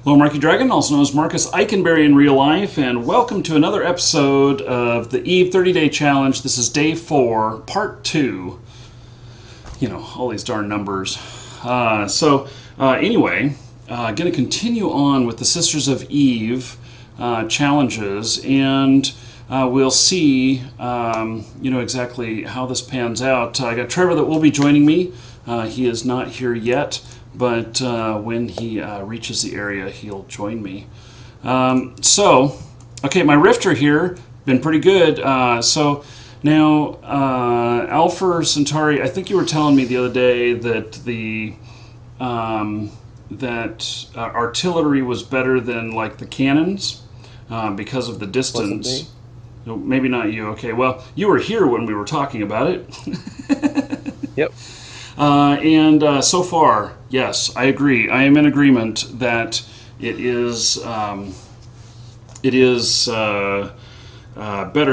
Hello, Markeedragon, also known as Marcus Eikenberry in real life, and welcome to another episode of the Eve 30-Day Challenge. This is day 4, part 2. You know, all these darn numbers. Anyway, going to continue on with the Sisters of Eve challenges, and we'll see, exactly how this pans out. I got Trevor that will be joining me. He is not here yet, but when he reaches the area, he'll join me. Okay, my Rifter here, been pretty good. So now, Alpha Centauri, I think you were telling me the other day that the artillery was better than like the cannons because of the distance. No, maybe not you. Okay, well, you were here when we were talking about it. Yep. So far, yes, I agree. I am in agreement that it is better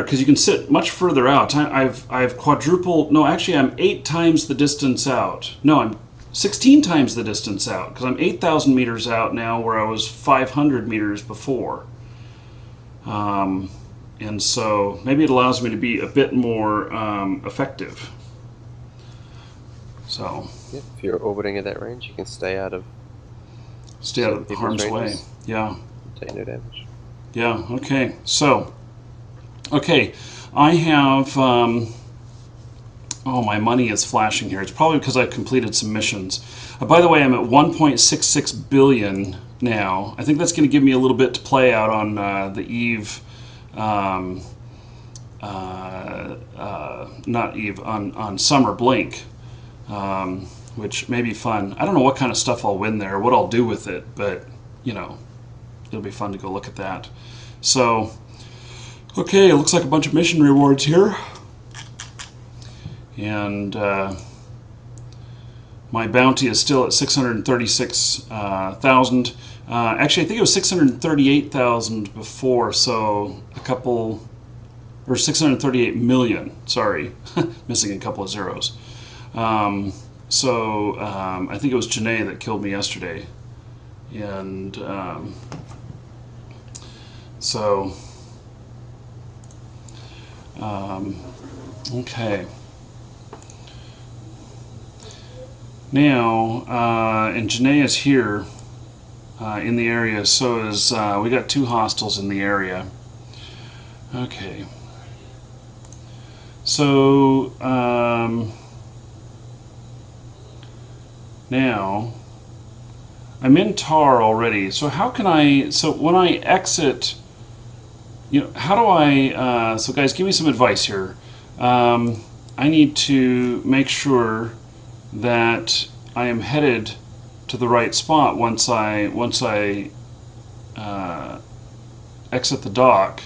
because you can sit much further out. I've quadrupled. No, actually, I'm 8 times the distance out. No, I'm 16 times the distance out because I'm 8,000 meters out now, where I was 500 meters before. And so maybe it allows me to be a bit more effective. So if you're orbiting at that range, you can stay out of harm's way. Yeah. Take no damage. Yeah. Okay. So, I have. My money is flashing here. It's probably because I've completed some missions. By the way, I'm at 1.66 billion now. I think that's going to give me a little bit to play out on the Eve. Not Eve, on Summer Blink. Which may be fun. I don't know what kind of stuff I'll win there, what I'll do with it, but, it'll be fun to go look at that. So, okay, it looks like a bunch of mission rewards here. And my bounty is still at 636,000. Actually, I think it was 638,000 before, so or 638 million, sorry, missing a couple of zeros. I think it was Janae that killed me yesterday. And okay. Now, and Janae is here in the area, so is, we got 2 hostiles in the area. Okay. So, now, I'm in Tar already, so how can when I exit, how do I, so guys, give me some advice here. I need to make sure that I am headed to the right spot once I exit the dock.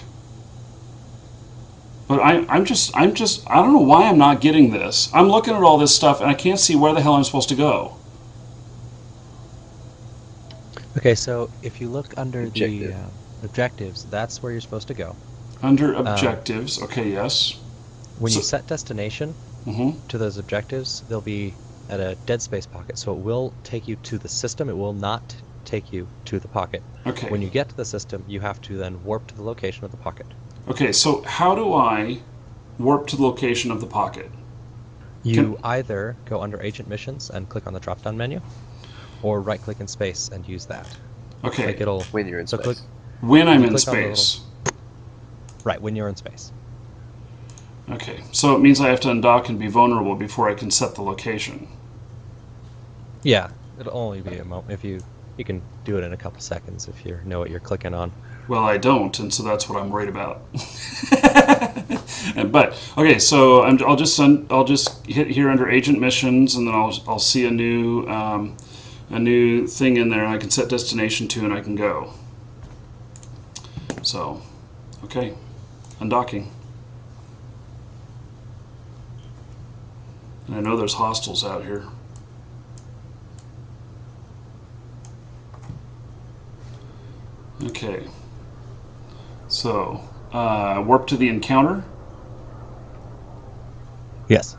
But I don't know why I'm not getting this. I'm looking at all this stuff and I can't see where the hell I'm supposed to go. Okay, so if you look under the objectives, that's where you're supposed to go. Under objectives, okay, yes. When you set destination to those objectives, they'll be at a dead space pocket, so it will take you to the system. It will not take you to the pocket. Okay. When you get to the system, you have to then warp to the location of the pocket. Okay, so how do I warp to the location of the pocket? You either go under Agent Missions and click on the drop-down menu, or right-click in space and use that. Okay. Like it'll, when you're in space. When I'm in space. Right, when you're in space. Okay, so it means I have to undock and be vulnerable before I can set the location. Yeah, it'll only be a moment. If you can do it in a couple seconds if you know what you're clicking on. Well, I don't, and so that's what I'm worried about. But okay, so I'll just hit here under Agent Missions, and then I'll see a new thing in there. I can set destination to, and I can go. So, okay, undocking. And I know there's hostiles out here. Okay. So, warp to the encounter? Yes.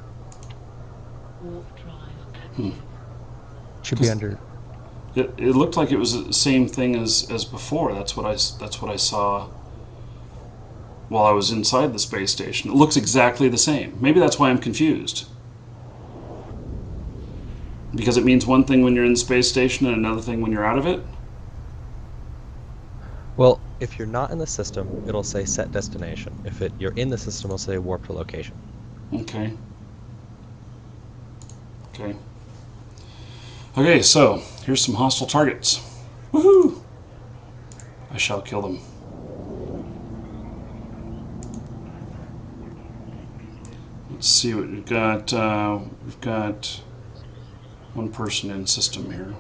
Should be under It looked like it was the same thing as before. That's what I saw while I was inside the space station. It looks exactly the same. Maybe that's why I'm confused. Because it means one thing when you're in the space station and another thing when you're out of it? Well, if you're not in the system, it'll say set destination. If you're in the system, it'll say warp to location. Okay. Okay. Okay, so here's some hostile targets. Woohoo! I shall kill them. Let's see what we've got. We've got one person in system here.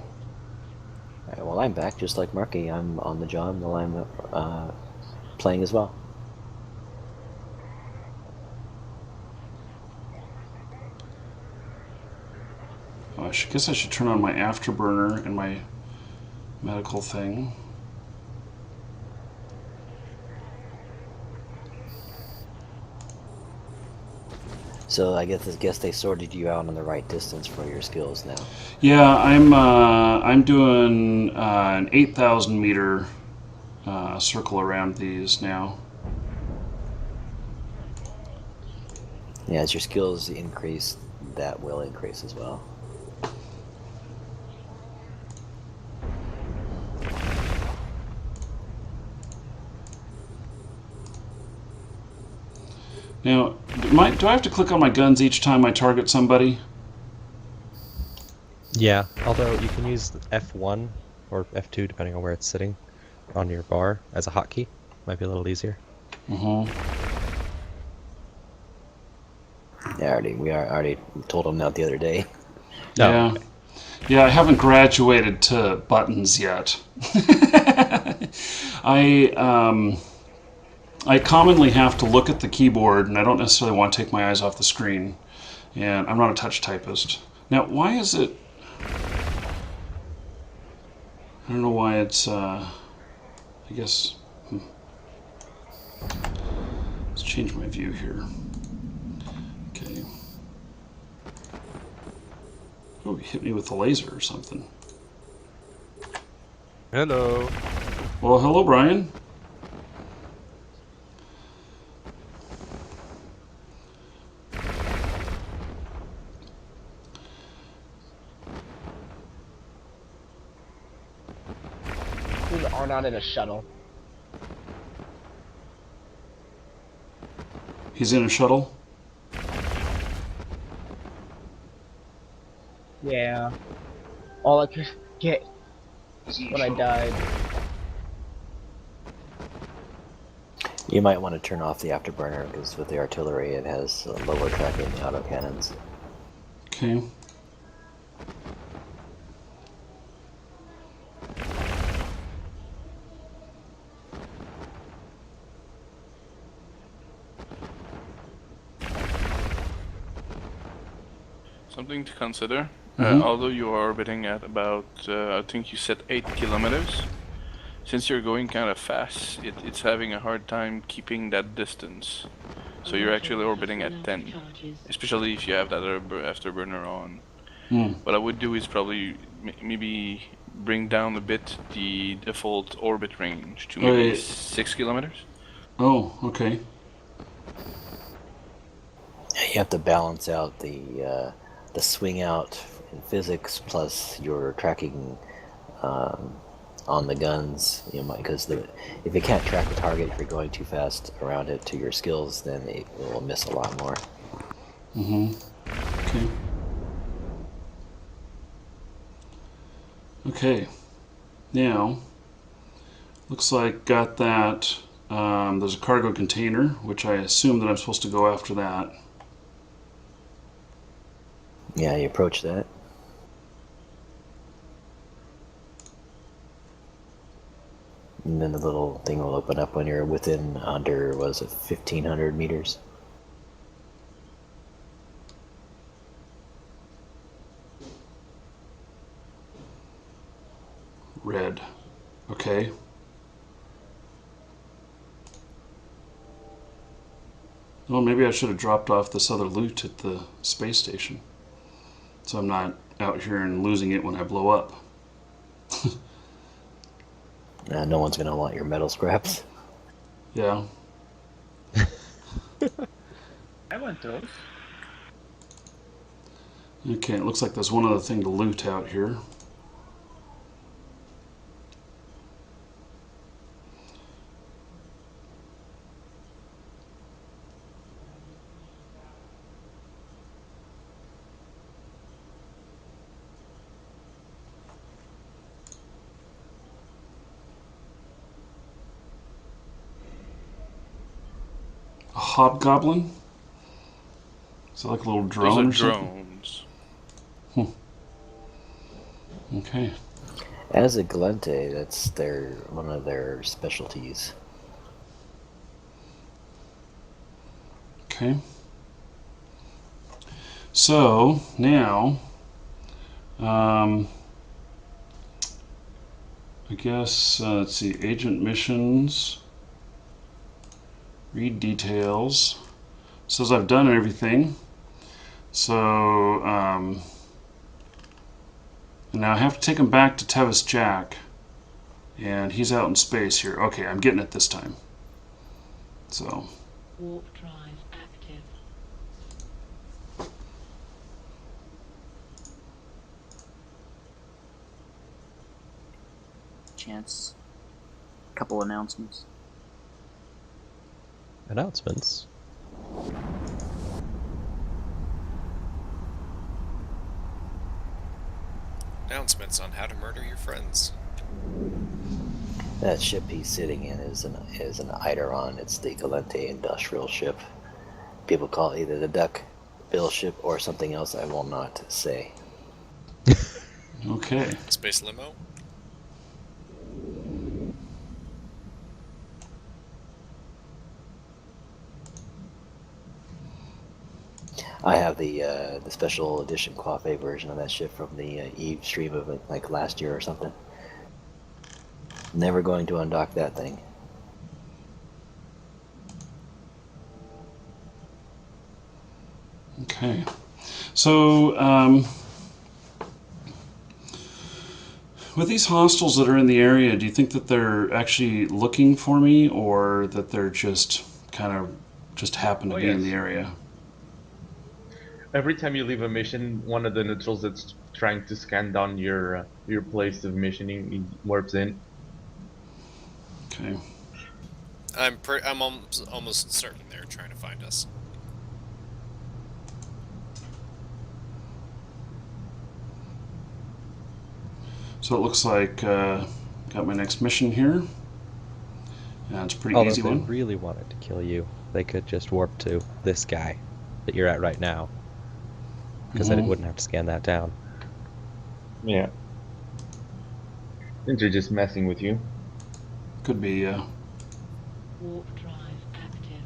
All right, well, I'm back, just like Markee. I'm on the job while I'm playing as well. Oh, I guess I should turn on my afterburner and my medical thing. So I guess they sorted you out on the right distance for your skills now. Yeah, I'm doing an 8,000 meter circle around these now. Yeah, as your skills increase, that will increase as well. Now, do I have to click on my guns each time I target somebody? Yeah, although you can use F1 or F2, depending on where it's sitting on your bar, as a hotkey. Might be a little easier. Mm-hmm. Yeah, we already told them that the other day. Yeah. Okay. Yeah, I haven't graduated to buttons yet. I commonly have to look at the keyboard, and I don't necessarily want to take my eyes off the screen. And I'm not a touch typist. Now, why is it... I don't know why it's... I guess... Let's change my view here. Okay. Oh, he hit me with the laser or something. Hello. Well, hello, Brian. We are not in a shuttle. He's in a shuttle? Yeah. All I could get when I died. You might want to turn off the afterburner, because with the artillery it has lower tracking autocannons. Okay. Something to consider. Mhm. Although you are orbiting at about, I think you said 8 kilometers. Since you're going kind of fast, it's having a hard time keeping that distance. So you're actually orbiting at 10, especially if you have that afterburner on. What I would do is probably maybe bring down a bit the default orbit range to maybe 6 kilometers. Oh, okay. You have to balance out the swing out in physics plus your tracking on the guns. Because if it can't track the target, if you're going too fast around it to your skills, then it will miss a lot more. Mm-hmm. Okay. Okay. Now, looks like got that. There's a cargo container, which I assume that I'm supposed to go after that. Yeah, you approach that. And then the little thing will open up when you're under, was it 1,500 meters? Red. Okay. Well, maybe I should have dropped off this other loot at the space station, so I'm not out here and losing it when I blow up. No one's gonna want your metal scraps. Yeah. I want those. Okay, it looks like there's one other thing to loot out here. A hobgoblin? Is that like a little drone or Those are something? drones. Okay. As a Galente, that's one of their specialties. Okay. So now, I guess let's see. Agent missions. Read details. Says I've done everything. So now I have to take him back to Tevis Jack, and he's out in space here. Okay, I'm getting it this time. So. Warp drive active. Chance. Couple announcements. Announcements. Announcements on how to murder your friends. That ship he's sitting in is an Eidolon. It's the Galente industrial ship. People call it either the Duck Bill ship or something else I will not say. Okay. Space limo. I have the special edition coffee version of that ship from the Eve stream of it, like last year or something. Never going to undock that thing. Okay. So, with these hostiles that are in the area, do you think that they're actually looking for me, or that they're just kind of just happen to be in the area? Every time you leave a mission, one of the neutrals that's trying to scan down your place of missioning warps in. Okay. I'm almost certain they're trying to find us. So it looks like got my next mission here. Yeah, it's a pretty easy If they one. really wanted to kill you, they could just warp to this guy that you're at right now. Because then it wouldn't have to scan that down. Yeah. I think they're just messing with you. Could be, yeah. Warp drive active.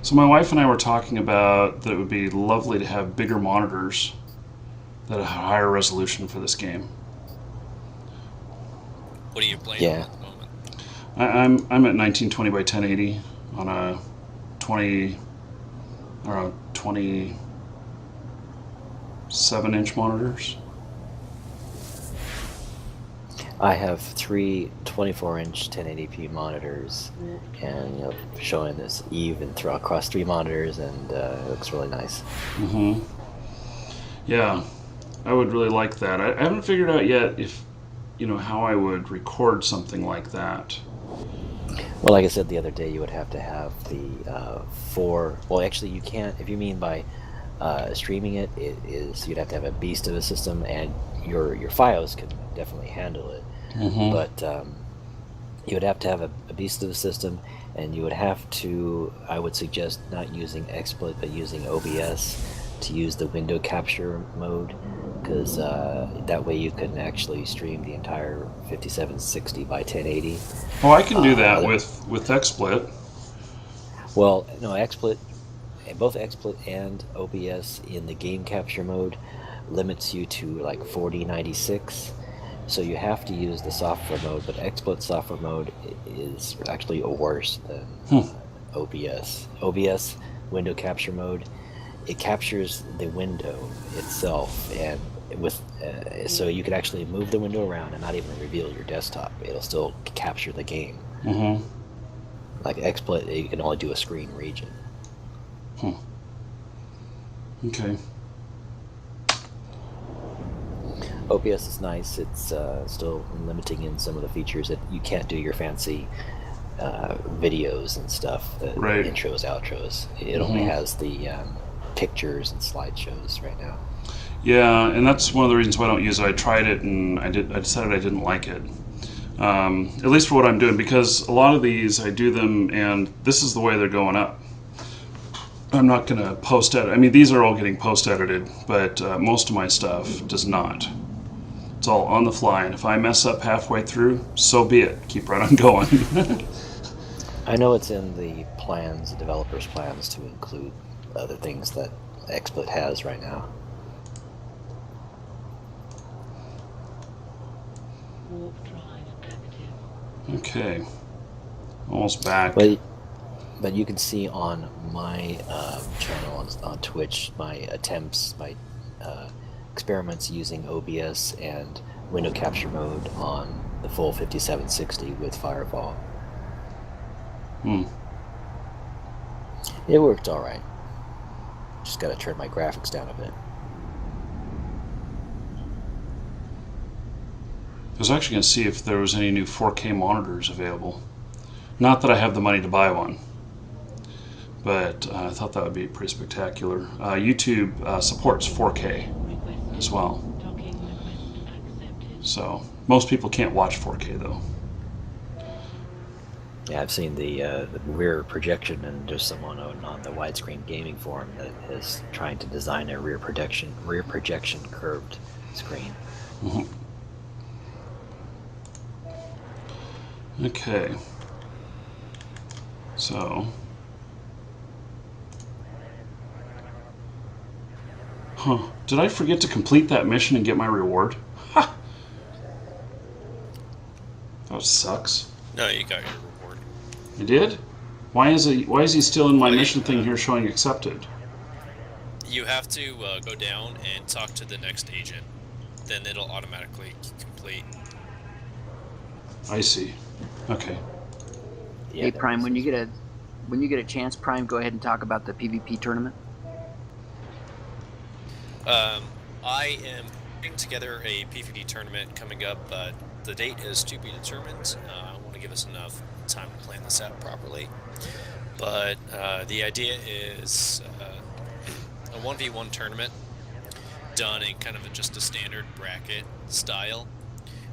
So my wife and I were talking about that it would be lovely to have bigger monitors that have higher resolution for this game. What are you playing Yeah. at the moment? I'm at 1920 by 1080 on a 27-inch monitors. I have three 24-inch 1080p monitors, and showing this Eve and across three monitors, and it looks really nice. Mm-hmm. Yeah, I would really like that. I haven't figured out yet if, how I would record something like that. Well, like I said the other day, you would have to have the four. Well, actually, you can't. If you mean by streaming it, you'd have to have a beast of a system, and your FiOS can definitely handle it. Mm-hmm. But you would have to have a beast of a system, and you would have to, I would suggest not using XSplit but using OBS to use the window capture mode, because that way you can actually stream the entire 5760 by 1080. Oh, I can do that with XSplit. Well, no, XSplit, both XSplit and OBS in the game capture mode limits you to like 4096. So you have to use the software mode, but XSplit software mode is actually worse than OBS. OBS window capture mode, it captures the window itself, and with so you can actually move the window around and not even reveal your desktop. It'll still capture the game. Mm-hmm. Like XSplit, you can only do a screen region. Okay. OBS is nice. It's still limiting in some of the features that you can't do your fancy videos and stuff, Right. intros, outros. It only has the pictures and slideshows right now. Yeah, and that's one of the reasons why I don't use it. I tried it and I decided I didn't like it. At least for what I'm doing, because a lot of these I do them and this is the way they're going up. I'm not going to post edit. I mean, these are all getting post edited, but most of my stuff does not. It's all on the fly, and if I mess up halfway through, so be it. Keep right on going. I know it's in the plans, the developers' plans, to include other things that XSplit has right now. Warp drive active. Okay. Almost back. But you can see on my channel on Twitch my attempts, my experiments using OBS and window capture mode on the full 5760 with Firefall. It worked all right. Just got to turn my graphics down a bit. I was actually going to see if there was any new 4K monitors available. Not that I have the money to buy one, but I thought that would be pretty spectacular. YouTube supports 4K as well. So most people can't watch 4K though. Yeah, I've seen the rear projection, and there's someone on the widescreen gaming forum that is trying to design a rear projection curved screen. Okay. So. Did I forget to complete that mission and get my reward? Ha! That sucks. No, you got your reward. You did? Why is he still in my mission thing here showing accepted? You have to go down and talk to the next agent. Then it'll automatically complete. I see. Okay. Yeah, Hey Prime, when you get a chance, Prime, go ahead and talk about the PvP tournament. I am putting together a PvP tournament coming up, but the date is to be determined. I want to give us enough time to plan this out properly. But the idea is a 1v1 tournament done in kind of just a standard bracket style,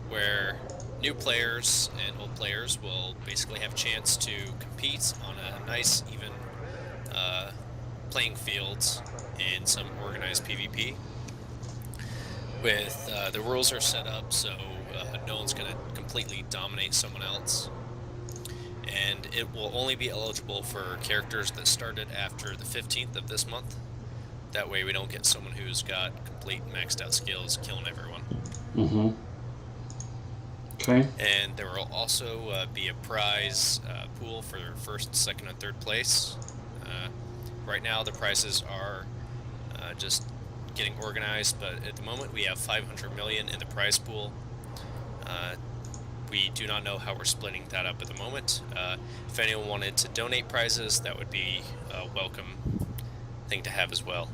where new players and old players will basically have a chance to compete on a nice, even playing fields in some organized PvP. With the rules are set up so no one's going to completely dominate someone else, and it will only be eligible for characters that started after the 15th of this month. That way we don't get someone who's got complete maxed out skills killing everyone. Okay. And there will also be a prize pool for first, second, and third place. Right now the prizes are just getting organized, but at the moment we have 500 million in the prize pool. We do not know how we're splitting that up at the moment. If anyone wanted to donate prizes, that would be a welcome thing to have as well.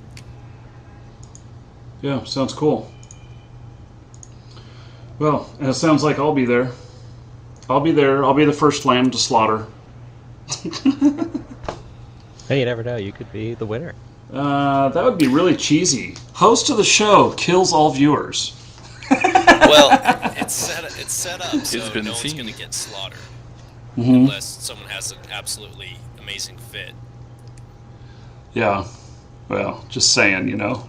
Yeah, sounds cool. Well, and it sounds like I'll be there. I'll be there. I'll be the first lamb to slaughter. Hey, you never know. You could be the winner. That would be really cheesy. Host of the show kills all viewers. Well, it's set up so It's been no one's seen. going to get slaughtered. unless someone has an absolutely amazing fit. Yeah. Well, just saying, you know.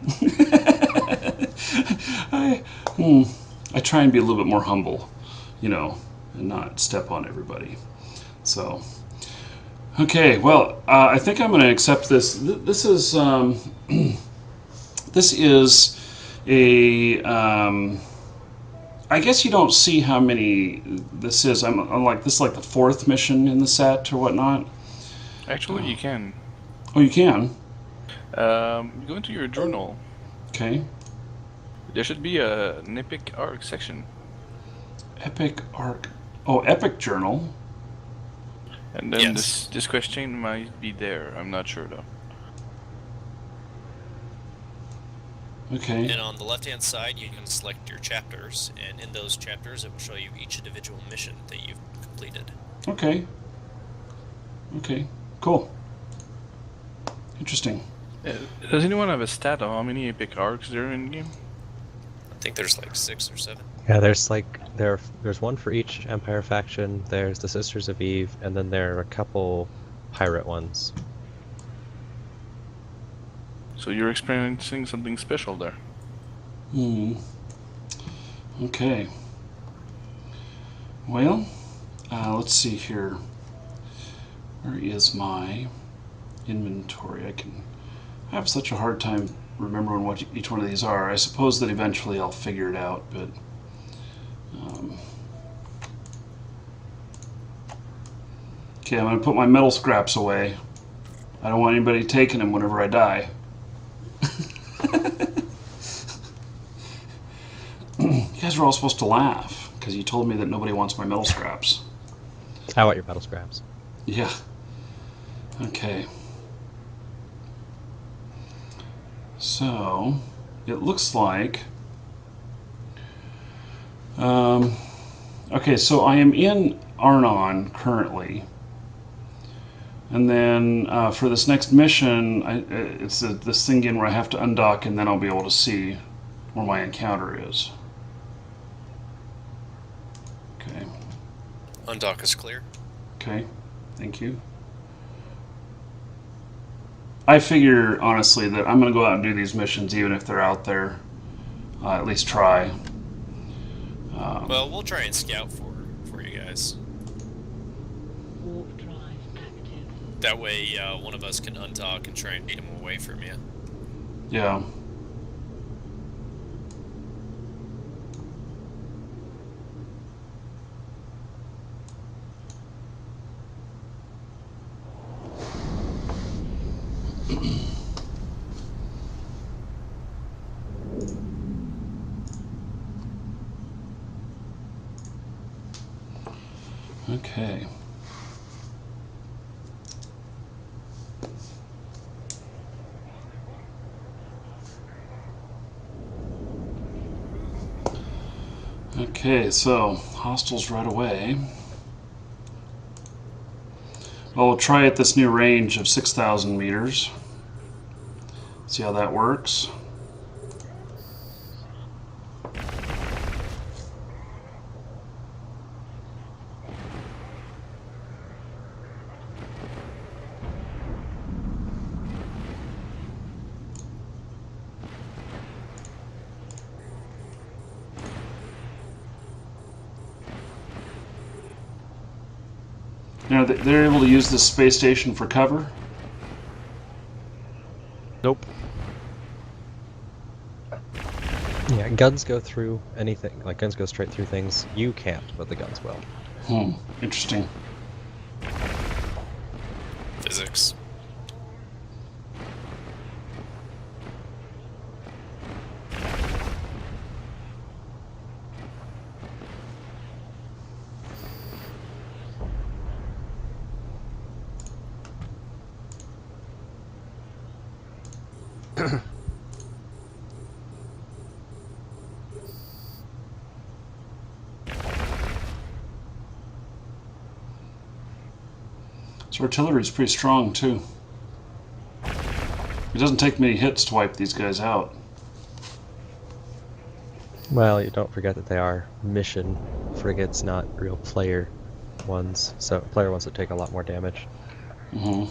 I try and be a little bit more humble, you know, and not step on everybody. So, okay, well, I think I'm going to accept this. This is this is a. I guess you don't see how many this is. I'm like this is like the 4th mission in the set or whatnot. Actually, you can. Oh, you can. Go into your journal. Okay. There should be an epic arc section. Epic arc. Oh, epic journal. And then Yes. this question might be there. I'm not sure though. Okay. And on the left-hand side, you can select your chapters, and in those chapters, it will show you each individual mission that you've completed. Okay. Okay. Cool. Interesting. Does anyone have a stat on how many epic arcs there are in the game? I think there's like 6 or 7. Yeah, there's like there's one for each Empire faction. There's the Sisters of Eve, and then there are a couple pirate ones. So you're experiencing something special there. Okay. Well, let's see here. Where is my inventory? I have such a hard time remembering what each one of these are. I suppose that eventually I'll figure it out, but okay, I'm going to put my metal scraps away. I don't want anybody taking them whenever I die. You guys are all supposed to laugh because you told me that nobody wants my metal scraps. I want your metal scraps. Yeah. Okay. So, it looks like... okay, so I am in Arnon currently. And then for this next mission, it's this thing again where I have to undock and then I'll be able to see where my encounter is. Okay. Undock is clear. Okay, thank you. I figure, honestly, that I'm going to go out and do these missions even if they're out there. At least try. Well, we'll try and scout for you guys. Warp drive active. That way, one of us can undock and try and beat him away from you. Yeah. Okay. Okay, so hostiles right away. Well, we'll try at this new range of 6,000 meters. See how that works. Now, they're able to use this space station for cover? Nope. Yeah, guns go through anything. Like, guns go straight through things. You can't, but the guns will. Interesting. Physics. So artillery is pretty strong too. It doesn't take many hits to wipe these guys out. Well, you don't forget that they are mission frigates, not real player ones, so player ones that take a lot more damage. Mm-hmm.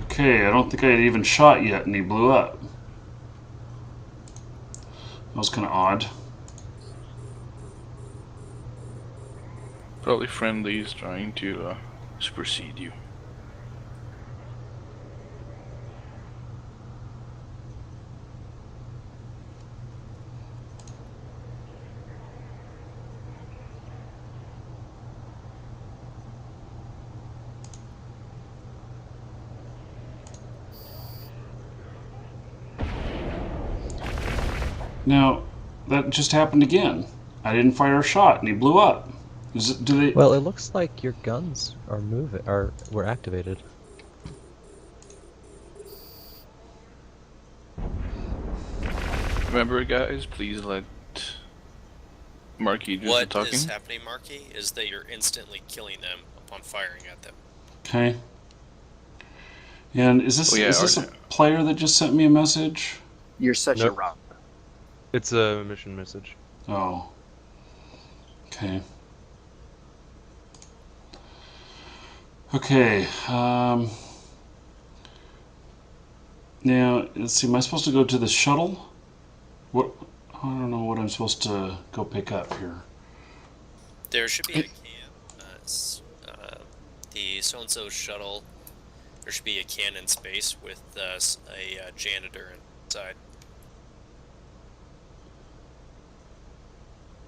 Okay, I don't think I had even shot yet, and he blew up. That was kind of odd. Probably friendlies trying to supersede you. Now, that just happened again. I didn't fire a shot, and he blew up. Do they? Well, it looks like your guns are were activated. Remember, guys, please let Markee do the talking. What is happening, Markee, is that you're instantly killing them upon firing at them. Okay. And is this a player that just sent me a message? You're such a rock. It's a mission message. Oh. Okay. Okay. Now, let's see. Am I supposed to go to the shuttle? What? I don't know what I'm supposed to go pick up here. There should be a can. The so-and-so shuttle. There should be a can in space with a janitor inside.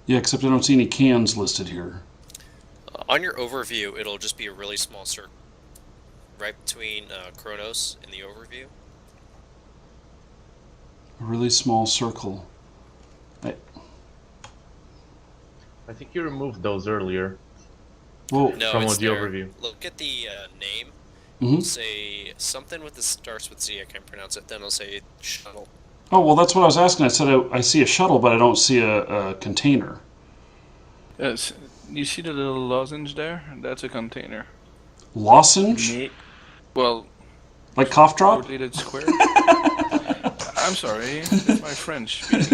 Yeah, except I don't see any cans listed here. On your overview, it'll just be a really small circle right between Kronos in the overview. A really small circle. I think you removed those earlier. Whoa. No, From it's the there. overview. Look at the name. Mm-hmm. It'll say something with the starts with Z. I can't pronounce it. Then it'll say shuttle. Oh, well, that's what I was asking. I said I see a shuttle, but I don't see a container. Yes, you see the little lozenge there? That's a container. Lozenge? Well, like cough drop? Rotated square. I'm sorry, it's my French. But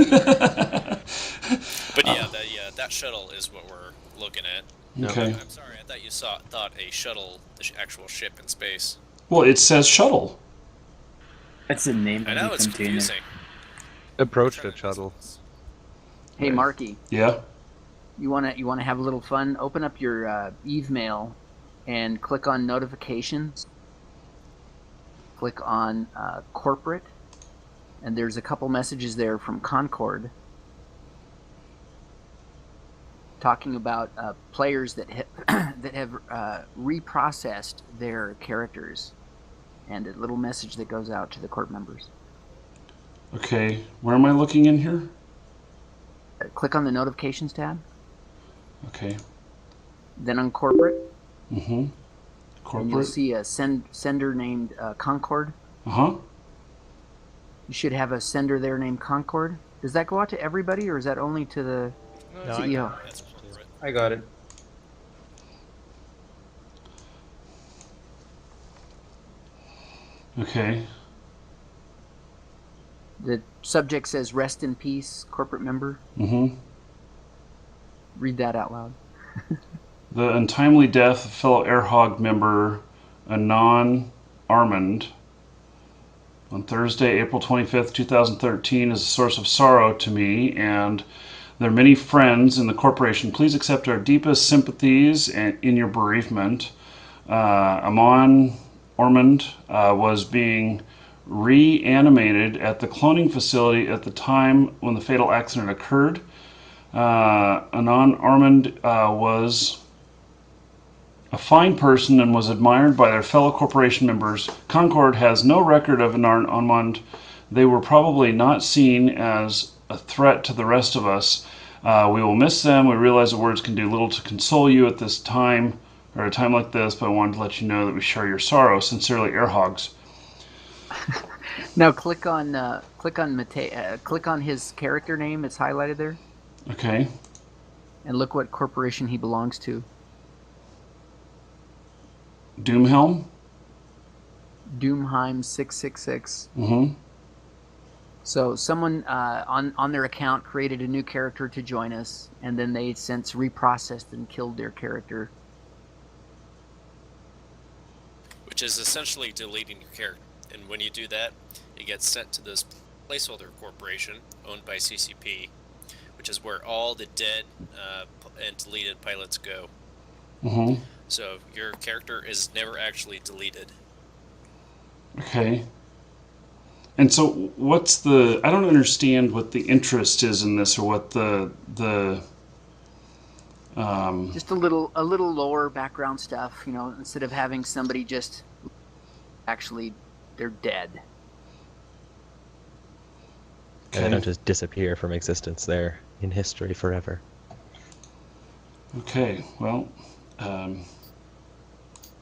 yeah, that shuttle is what we're looking at. Okay. I'm sorry, I thought you thought a shuttle, the actual ship in space. Well, it says shuttle. That's the name I of know the it's container. confusing. Approached a shuttle. Hey, Markee. Yeah. You wanna have a little fun? Open up your Eve Mail and click on notifications. Click on corporate, and there's a couple messages there from Concord talking about players that that have reprocessed their characters, and a little message that goes out to the corp members. Okay. Where am I looking in here? Click on the notifications tab. Okay. Then on corporate. Mm-hmm. Corporate. And you'll see a sender named Concord. Uh-huh. You should have a sender there named Concord. Does that go out to everybody, or is that only to the CEO? I got it. Okay. The subject says "Rest in peace, corporate member." Mm-hmm. Read that out loud. The untimely death of fellow Airhog member Anon Armand on Thursday, April 25th, 2013 is a source of sorrow to me and their many friends in the corporation. Please accept our deepest sympathies in your bereavement. Amon Ormond was being reanimated at the cloning facility at the time when the fatal accident occurred. Anon Armand was a fine person and was admired by their fellow corporation members. Concord has no record of Anon Armand. They were probably not seen as a threat to the rest of us. We will miss them. We realize the words can do little to console you at this time, or a time like this, but I wanted to let you know that we share your sorrow. Sincerely, Airhogs. Now click on his character name. It's highlighted there. Okay. And look what corporation he belongs to. Doomhelm? Doomheim 666. Mm-hmm. So someone on their account created a new character to join us, and then they since reprocessed and killed their character. Which is essentially deleting your character. And when you do that, it gets sent to this placeholder corporation owned by CCP, which is where all the dead and deleted pilots go. Mm-hmm. So your character is never actually deleted. Okay. And so what's the... I don't understand what the interest is in this, or what the Just a little lower background stuff, you know, instead of having somebody just actually they're dead. And they don't just disappear from existence. They're in history forever. Okay, well,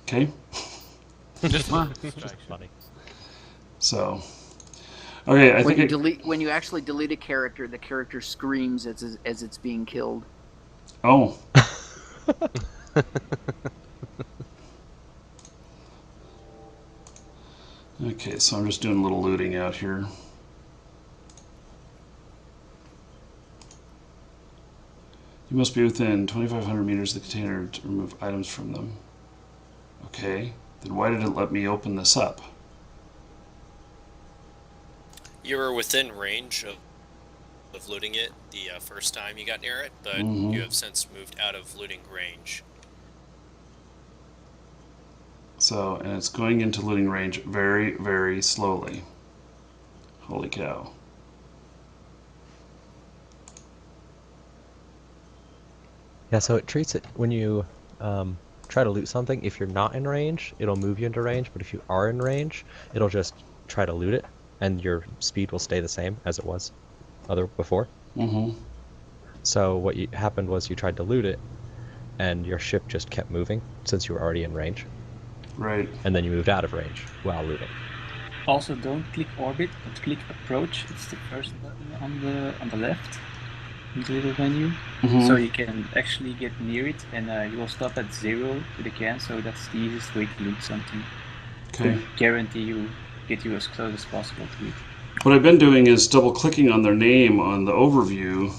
okay. Just Funny. So, okay, I think When you actually delete a character, the character screams as it's being killed. Oh. Okay, so I'm just doing a little looting out here. You must be within 2,500 meters of the container to remove items from them. Okay, then why did it let me open this up? You were within range of looting it the first time you got near it, but Mhm. you have since moved out of looting range. So, and it's going into looting range very, very slowly. Holy cow. Yeah, so it treats it when you try to loot something. If you're not in range, it'll move you into range. But if you are in range, it'll just try to loot it, and your speed will stay the same as it was before. Mm-hmm. So what happened was you tried to loot it, and your ship just kept moving since you were already in range. Right. And then you moved out of range while looting. Also, don't click orbit, but click approach. It's the first button on the left in the little menu. Mhm. So you can actually get near it, and you will stop at 0 with the can. So that's the easiest way to loot something. Okay. To guarantee you get you as close as possible to it. What I've been doing is double clicking on their name on the overview,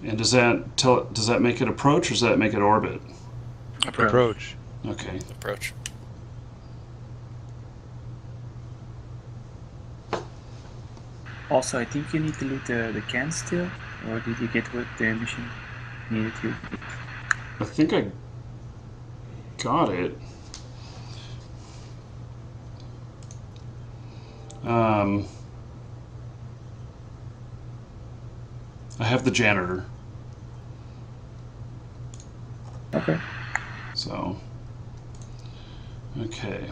and does that make it approach, or does that make it orbit? Approach. Okay. Approach. Also, I think you need to loot the can still, or did you get what the mission needed you? I think I got it. I have the janitor. Okay. So, okay.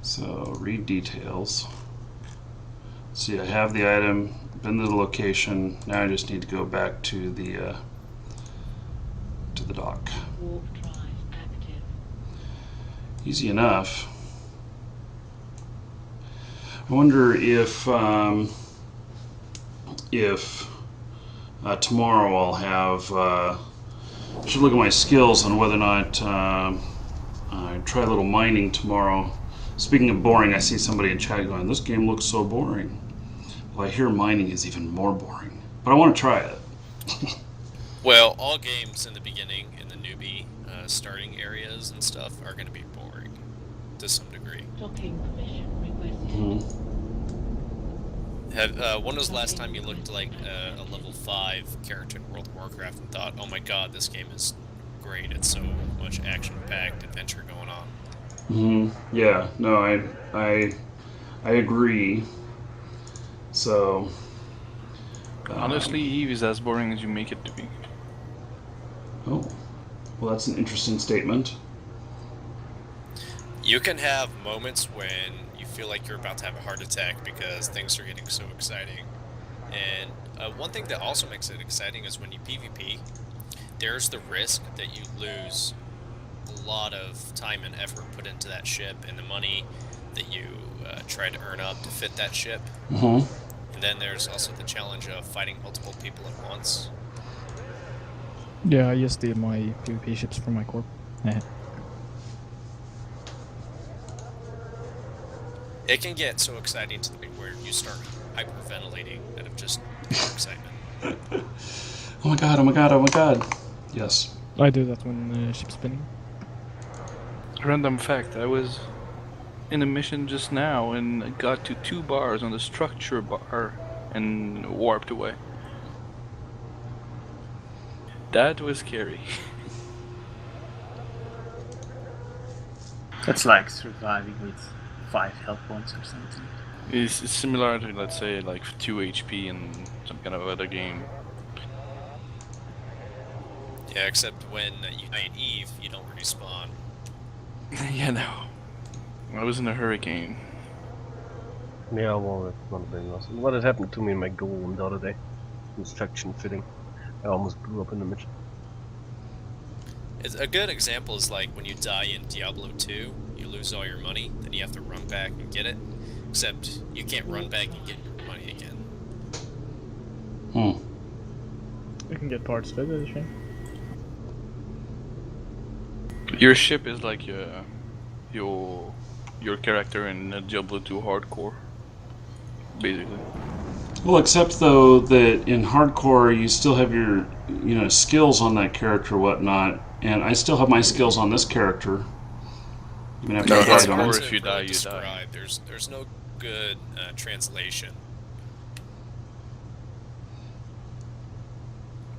So, read details. See, I have the item, been to the location. Now I just need to go back to the dock. Warp drive active. Easy enough. I wonder if tomorrow I'll have. I should look at my skills on whether or not I try a little mining tomorrow. Speaking of boring, I see somebody in chat going, "This game looks so boring." Well, I hear mining is even more boring, but I want to try it. Well, all games in the beginning, in the newbie starting areas and stuff, are going to be boring to some degree. Docking permission requested. Mm-hmm. When was the last time you looked like a level 5 character in World of Warcraft and thought, "Oh my God, this game is great! It's so much action-packed adventure going on." Mm-hmm. Yeah. No, I agree. So. Honestly, Eve is as boring as you make it to be. Oh, well, that's an interesting statement. You can have moments when you feel like you're about to have a heart attack because things are getting so exciting. And one thing that also makes it exciting is when you PvP, there's the risk that you lose a lot of time and effort put into that ship and the money that you try to earn up to fit that ship. Mm-hmm. And then there's also the challenge of fighting multiple people at once. Yeah, I just did my PvP ships for my corp. It can get so exciting to the point where you start hyperventilating out of just excitement. Oh my god, oh my god, oh my god. Yes. I do that when ship's spinning. Random fact, I was in a mission just now and got to 2 bars on the structure bar and warped away. That was scary. That's like surviving with 5 health points or something. It's similar to, let's say, like 2 HP in some kind of other game. Yeah, except when you die in Eve, you don't respawn. Yeah, no. I was in a hurricane. Yeah, well, it's not a big loss. What had happened to me in my golem the other day? Instruction fitting. I almost blew up in the mission. It's a good example is like when you die in Diablo 2, you lose all your money, then you have to run back and get it. Except you can't run back and get your money again. You can get parts of it, I think. Your ship is like your character in Diablo 2 Hardcore, basically. Well, except though that in hardcore you still have your skills on that character, whatnot, and I still have my skills on this character. Even after I died on it. If you die, you die. There's no good translation.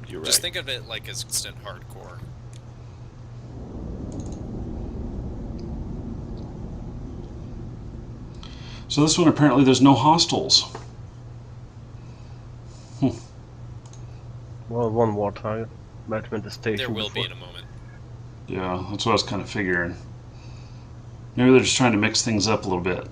You're Just right. think of it like as instant hardcore. So this one apparently there's no hostiles. Well, one war target. Management the station. There will before. be in a moment. Yeah, that's what I was kind of figuring. Maybe they're just trying to mix things up a little bit.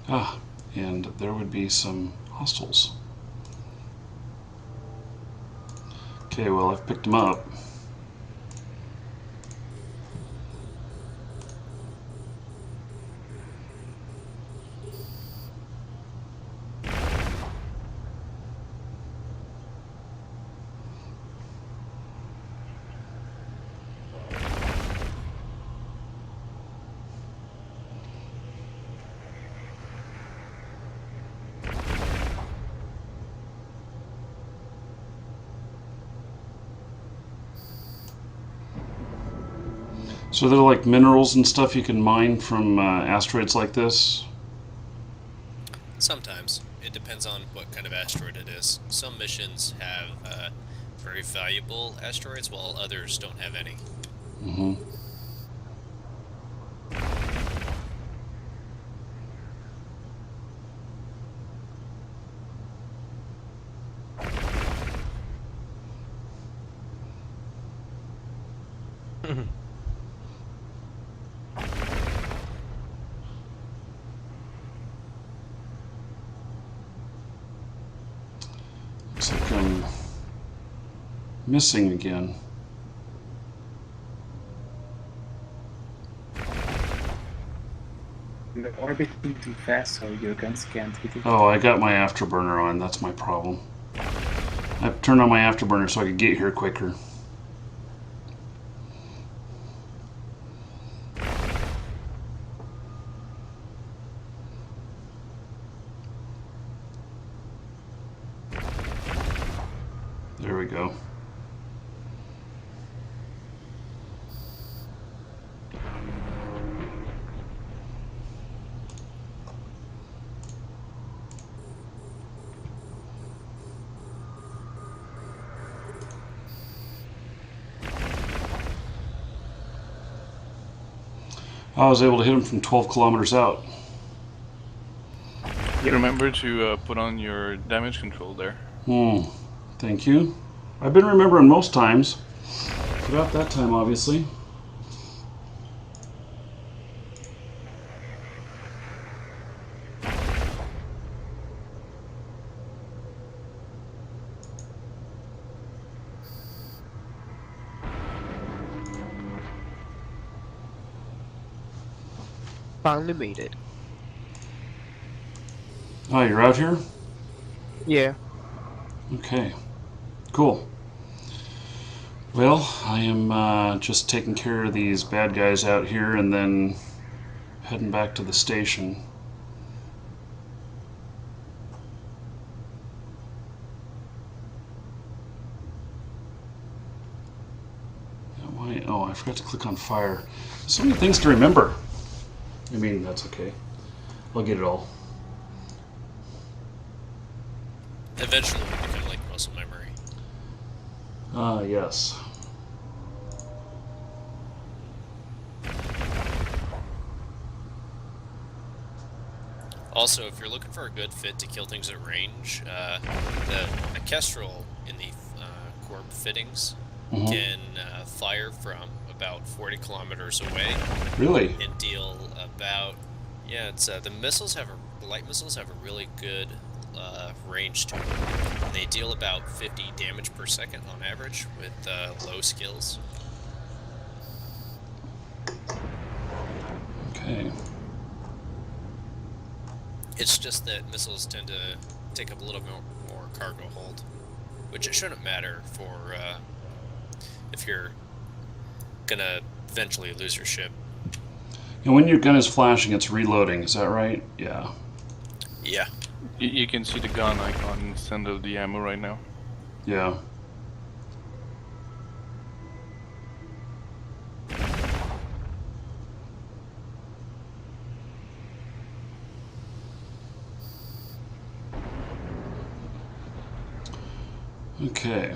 Ah, and there would be some hostiles. Okay, well, I've picked them up. So they're like minerals and stuff you can mine from asteroids like this? Sometimes. It depends on what kind of asteroid it is. Some missions have very valuable asteroids, while others don't have any. Mm-hmm. Looks like I'm missing again. You're orbiting too fast, so your guns can't hit it. Oh, I got my afterburner on. That's my problem. I turned on my afterburner so I could get here quicker. There we go. I was able to hit him from 12 kilometers out. Remember to put on your damage control there. Thank you. I've been remembering most times. Forgot that time, obviously. Finally made it. Oh, you're out here? Yeah. Okay. Cool. Well, I am just taking care of these bad guys out here and then heading back to the station. Why? Oh, I forgot to click on fire. So many things to remember. I mean, that's okay. I'll get it all. Eventually, it'll become like muscle memory. Yes. Also, if you're looking for a good fit to kill things at range, the Kestrel in the Corp fittings can fire from about 40 kilometers away. Really? And deal about, yeah, it's the missiles have the light missiles have a really good range to them. And they deal about 50 damage per second on average with low skills. Okay. It's just that missiles tend to take up a little bit more cargo hold, which it shouldn't matter for if you're gonna eventually lose your ship. And when your gun is flashing, it's reloading. Is that right? Yeah. Yeah. You can see the gun icon instead of the ammo right now. Yeah. Okay.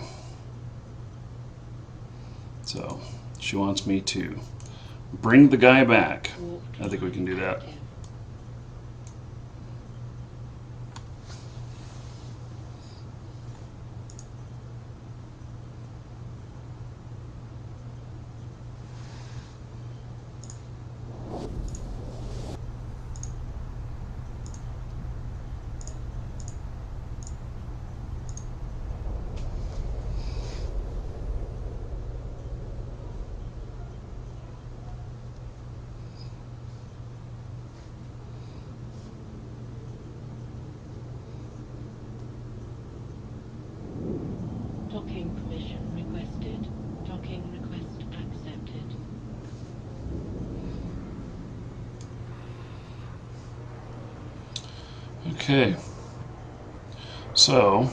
So, she wants me to bring the guy back. I think we can do that. Docking permission requested. Docking request accepted. Okay. So,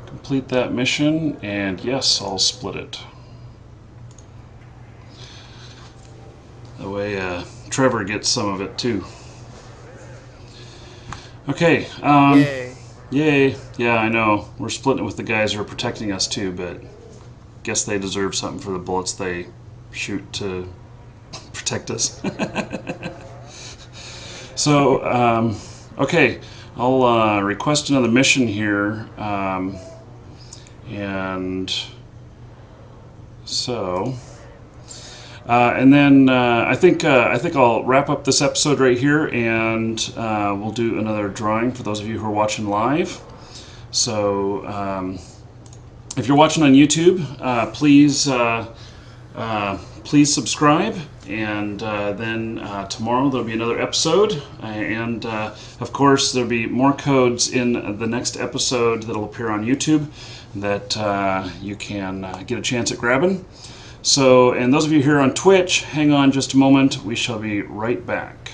complete that mission, and yes, I'll split it. That way, Trevor gets some of it too. Okay. Yay. Yay. Yeah, I know. We're splitting it with the guys who are protecting us too, but guess they deserve something for the bullets they shoot to protect us. So, okay. I'll request another mission here. And so... and then I think I'll wrap up this episode right here, and we'll do another drawing for those of you who are watching live. So if you're watching on YouTube, please subscribe, and then tomorrow there'll be another episode, and of course there'll be more codes in the next episode that'll appear on YouTube that you can get a chance at grabbing. So, and those of you here on Twitch, hang on just a moment. We shall be right back.